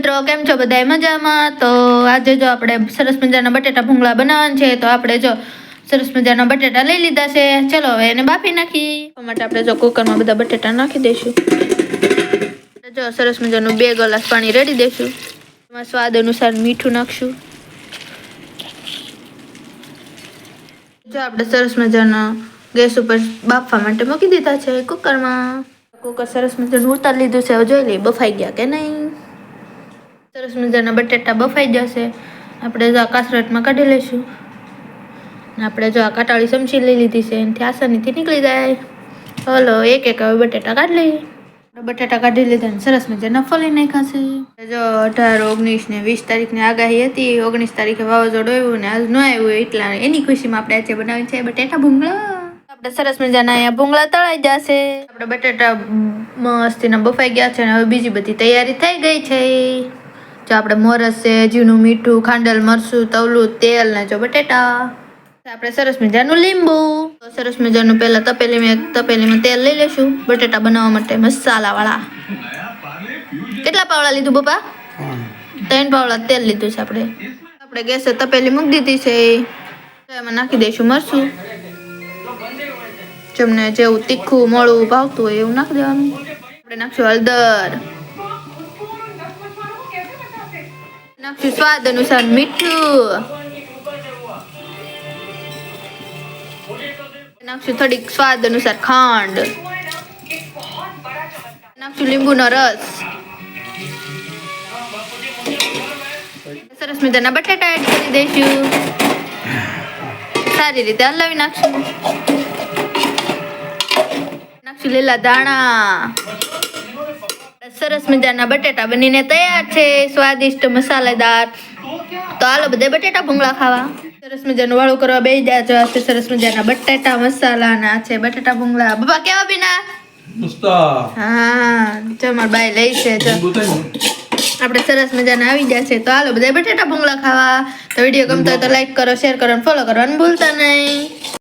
મિત્રો કેમ છો બધા મજામાં? તો આજે જો આપણે સરસ મજાના બટેટા ભૂંગળા બનાવવાના છે. તો આપણે જો સરસ મજાના બટેટા લઈ લીધા છે. ચલો હવે એને બાફી નાખી. એ માટે આપણે જો કુકરમાં બધા બટેટા નાખી દઈશું. જો સરસ મજાનું 2 ગ્લાસ પાણી રેડી દઈશું. એમાં સ્વાદ અનુસાર મીઠું નાખશું. જો આપણે સરસ મજાના ગેસ ઉપર બાફવા માટે મૂકી દીધા છે કુકરમાં. કુકર સરસ મજાનું ઉતારી લીધું છે. હવે જોઈ લઈએ બફાઈ ગયા કે નહીં. સરસ મજાના બટેટા બફાઈ જશે. આપણે જો આ કાસરટમાં કાઢી લઈશું. આપણે જો આ કાટાળી ચમચી લઈ લીધી છે એનાથી આસાનીથી નીકળી જાય. હલો એક એક હવે બટેટા કાઢી લઈએ. બટેટા કાઢી લીધા ને સરસ મજાના ફોલી નાખાશે. જો 18, 19 ને 20 તારીખની આગાહી હતી. 19 તારીખે વાવાઝોડું આવ્યું ને આજ ન આવ્યું એટલા એની ખુશીમાં આપણે આજે બનાવી છે બટેટા ભૂંગળા. આપણે સરસ મજાના અહીંયા ભૂંગળા તળાઈ જશે. આપણે બટેટા મસ્તીના બફાઈ ગયા છે ને હવે બીજી બધી તૈયારી થઈ ગઈ છે. જો આપણે મોરસ છે, ઝીણું મીઠું, ખાંડલ મરચું, તવલું તેલ ને જો બટેટા. આપણે સરસ મજાનું લીંબુ. સરસ મજાનું પહેલા તપેલીમાં તેલ લઈ લેશું બટેટા બનાવવા માટે મસાલા વાળા. કેટલા પાવડા લીધું પપ્પા? 3 પાવડા તેલ લીધું છે આપણે ગેસે તપેલી મૂકી દીધી છે. એમાં નાખી દઈશું મરચું. જેમને જેવું તીખું મોળું ભાવતું હોય એવું નાખી દેવાનું. આપણે નાખશું હળદર, નાખશું સ્વાદ અનુસાર મીઠું, નાખશું થોડીક સ્વાદ અનુસાર ખાંડ, નાખશું લીંબુનો રસ. સરસ મજાના બટાટા એડ કરી દઈશું. સારી રીતે હલાવી નાખશું. નાખશું લીલા ધાણા. સરસ મજાના બટેટા બનીને તૈયાર છે, સ્વાદિષ્ટ મસાલેદાર. તો હાલો બધા બટેટા ભૂંગળા ખાવા. સરસ મજાનું વાળું કરવા બેસી જાજો. આ છે સરસ મજાના બટેટા મસાલા ના છે બટેટા ભૂંગળા. બાબા કેવા બીના? હા જો માર બાઈ લઈ છે. આપણે સરસ મજાના આવી ગયા છે. તો હાલો બધા બટેટા ભૂંગળા ખાવા. તો વિડીયો ગમતો હોય તો લાઈક કરો, શેર કરો અને ફોલો કરવાનું ભૂલતા નહીં.